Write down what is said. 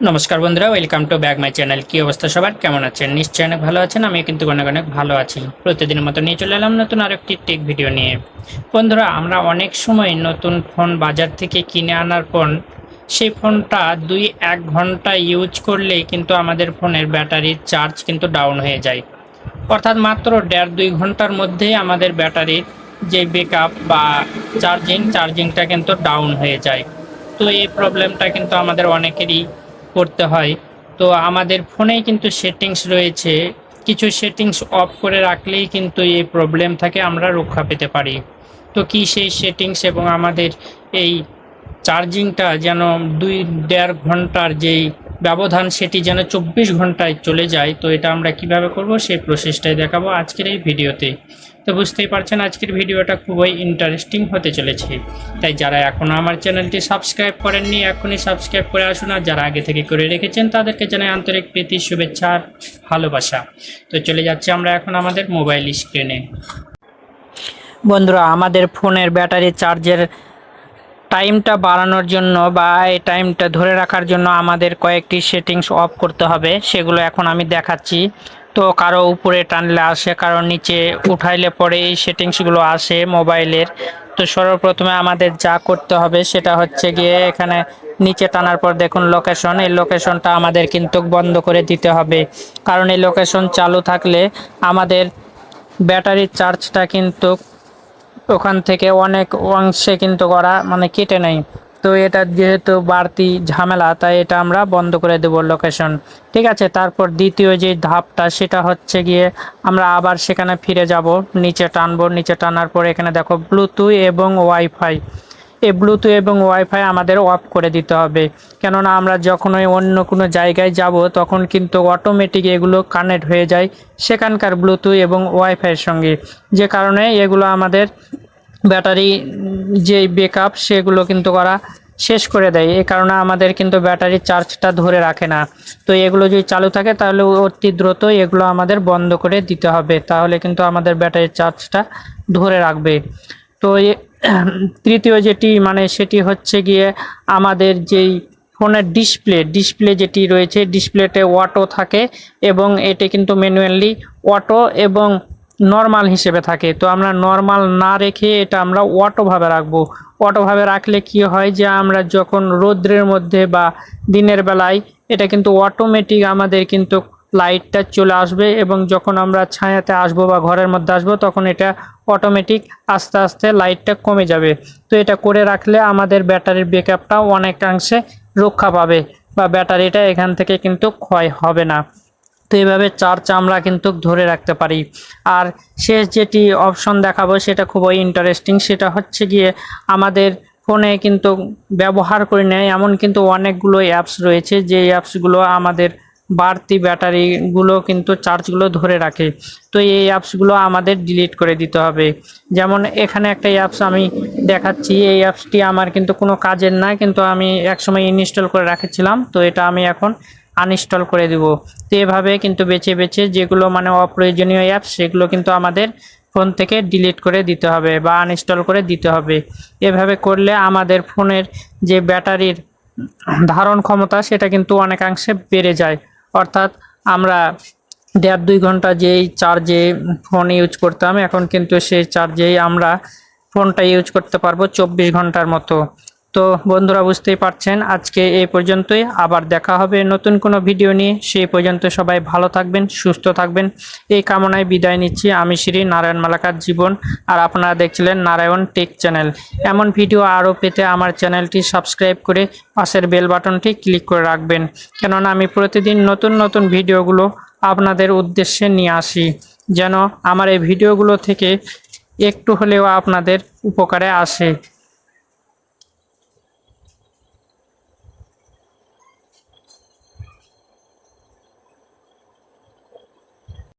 নমস্কার বন্ধুরা, welcome to back my channel. কি অবস্থা সবার, কেমন আছেন? নিশ্চয়ই অনেক ভালো আছেন। আমি কিন্তু অনেক অনেক ভালো আছি। প্রতিদিনের মতো নিয়ে চলে এলাম নতুন আরেকটি টেক ভিডিও নিয়ে। বন্ধুরা, আমরা অনেক সময় নতুন ফোন বাজার থেকে কিনে আনার পর সেই ফোনটা 2-1 ঘন্টা ইউজ করলেই কিন্তু আমাদের ফোনের ব্যাটারির চার্জ কিন্তু ডাউন হয়ে যায়। অর্থাৎ মাত্র 1.5-2 ঘন্টার মধ্যেই আমাদের ব্যাটারির যে ব্যাকআপ বা চার্জিংটা কিন্তু ডাউন হয়ে যায়। তো এই প্রবলেমটা কিন্তু আমাদের অনেকেরই করতে হয়। তো আমাদের ফোনেই কিন্তু সেটিংস রয়েছে, কিছু সেটিংস অফ করে রাখলেই কিন্তু এই প্রবলেম থেকে আমরা রক্ষা পেতে পারি। তো কি সেই সেটিংস এবং আমাদের এই চার্জিংটা যেন 2-1.5 ঘন্টার যেই ব্যবধান সেটি যেন 24 ঘন্টায় চলে যায়, তো এটা আমরা কিভাবে করব সেই প্রসেসটাই দেখাবো আজকের এই ভিডিওতে। তো বুঝতেই পারছেন আজকের ভিডিওটা খুবই ইন্টারেস্টিং হতে চলেছে। তাই যারা এখনও আমার চ্যানেলটি সাবস্ক্রাইব করেননি এখনই সাবস্ক্রাইব করে আসুন, আর যারা আগে থেকে করে রেখেছেন তাদেরকে জানাই আন্তরিক প্রীতি, শুভেচ্ছা আর ভালোবাসা। তো চলে যাচ্ছি আমরা এখন আমাদের মোবাইল স্ক্রিনে। বন্ধুরা, আমাদের ফোনের ব্যাটারি চার্জের টাইমটা বাড়ানোর জন্য বা এই টাইমটা ধরে রাখার জন্য আমাদের কয়েকটি সেটিংস অফ করতে হবে, সেগুলো এখন আমি দেখাচ্ছি। তো কারো উপরে টানলে আসে, কারো নিচে উঠাইলে পরে এই সেটিংসগুলো আসে মোবাইলের। তো সর্বপ্রথমে আমাদের যা করতে হবে সেটা হচ্ছে গিয়ে এখানে নিচে টানার পর দেখুন লোকেশন, এই লোকেশনটা আমাদের কিন্তু বন্ধ করে দিতে হবে। কারণ এই লোকেশন চালু থাকলে আমাদের ব্যাটারির চার্জটা কিন্তু ওখান থেকে অনেক অংশে কিন্তু করা কেটে নেয়। তো এটা যেহেতু বাড়তি ঝামেলা, তাই এটা আমরা বন্ধ করে দেব লোকেশন। ঠিক আছে, তারপর দ্বিতীয় যে ধাপটা সেটা হচ্ছে গিয়ে আমরা আবার সেখানে ফিরে যাব, নিচে টানবো। নিচে টানার পর এখানে দেখো ব্লুটুথ এবং ওয়াইফাই, এই ব্লুটুথ এবং ওয়াইফাই আমাদের অফ করে দিতে হবে। কেননা আমরা যখন ওই অন্য কোনো জায়গায় যাব তখন কিন্তু অটোমেটিক এগুলো কানেক্ট হয়ে যায় সেখানকার ব্লুটুথ এবং ওয়াইফাইয়ের সঙ্গে, যে কারণে এগুলো আমাদের ব্যাটারি যে ব্যাকআপ সেগুলো কিন্তু করা শেষ করে দেয়। এই কারণে আমাদের কিন্তু ব্যাটারি চার্জটা ধরে রাখে না। তো এগুলো যদি চালু থাকে তাহলে অতি দ্রুত এগুলো আমাদের বন্ধ করে দিতে হবে, তাহলে কিন্তু আমাদের ব্যাটারির চার্জটা ধরে রাখবে। তো তৃতীয় যেটি সেটি হচ্ছে গিয়ে আমাদের যেই ফোনের ডিসপ্লে যেটি রয়েছে, ডিসপ্লেতে অটো থাকে এবং এটি কিন্তু ম্যানুয়ালি অটো এবং নর্মাল হিসেবে থাকে। তো আমরা নর্মাল না রেখে এটা আমরা অটোভাবে রাখবো। অটোভাবে রাখলে কি হয় যে আমরা যখন রৌদ্রের মধ্যে বা দিনের বেলায় এটা কিন্তু অটোমেটিক আমাদের কিন্তু লাইটটা চলে আসবে, এবং যখন আমরা ছায়াতে আসবো বা ঘরের মধ্যে আসবো তখন এটা অটোমেটিক আস্তে আস্তে লাইটটা কমে যাবে। তো এটা করে রাখলে আমাদের ব্যাটারির ব্যাকআপটা অনেকাংশে রক্ষা পাবে বা ব্যাটারিটা এখান থেকে কিন্তু ক্ষয় হবে না। তো এইভাবে চার্জ আমরা কিন্তু ধরে রাখতে পারি। আর শেষ যেটি অপশন দেখাবো সেটা খুবই ইন্টারেস্টিং, সেটা হচ্ছে গিয়ে আমাদের ফোনে কিন্তু ব্যবহার করে নেয় এমন কিন্তু অনেকগুলো অ্যাপস রয়েছে, যে অ্যাপসগুলো আমাদের বাড়তি ব্যাটারিগুলো কিন্তু চার্জগুলো ধরে রাখে। তো এই অ্যাপসগুলো আমাদের ডিলিট করে দিতে হবে। যেমন এখানে একটা অ্যাপস আমি দেখাচ্ছি, এই অ্যাপসটি আমার কিন্তু কোনো কাজের না, কিন্তু আমি একসময় ইনস্টল করে রাখেছিলাম, তো এটা আমি এখন আনইনস্টল করে দিব। তো এভাবে কিন্তু বেছে বেছে যেগুলো অপ্রয়োজনীয় অ্যাপস সেগুলো কিন্তু আমাদের ফোন থেকে ডিলিট করে দিতে হবে বা আনইনস্টল করে দিতে হবে। এভাবে করলে আমাদের ফোনের যে ব্যাটারির ধারণ ক্ষমতা সেটা কিন্তু অনেকাংশে বেড়ে যায়। অর্থাৎ আমরা 1.5-2 ঘন্টা যেই চার্জে ফোন ইউজ করতাম, এখন কিন্তু সেই চার্জেই আমরা ফোনটা ইউজ করতে পারবো 24 ঘন্টার মতো। তো বন্ধুরা, বুঝতেই পারছেন আজকে এই পর্যন্তই। আবার দেখা হবে নতুন কোনো ভিডিও নিয়ে। সেই পর্যন্ত সবাই ভালো থাকবেন, সুস্থ থাকবেন, এই কামনায় বিদায় নিচ্ছি। আমি শ্রী নারায়ণ মালাকার জীবন, আর আপনারা দেখছিলেন নারায়ণ টেক চ্যানেল। এমন ভিডিও আরও পেতে আমার চ্যানেলটি সাবস্ক্রাইব করে পাশের বেল বাটনটি ক্লিক করে রাখবেন, কেননা আমি প্রতিদিন নতুন নতুন ভিডিওগুলো আপনাদের উদ্দেশ্যে নিয়ে আসি, যেন আমার এই ভিডিওগুলো থেকে একটু হলেও আপনাদের উপকারে আসে।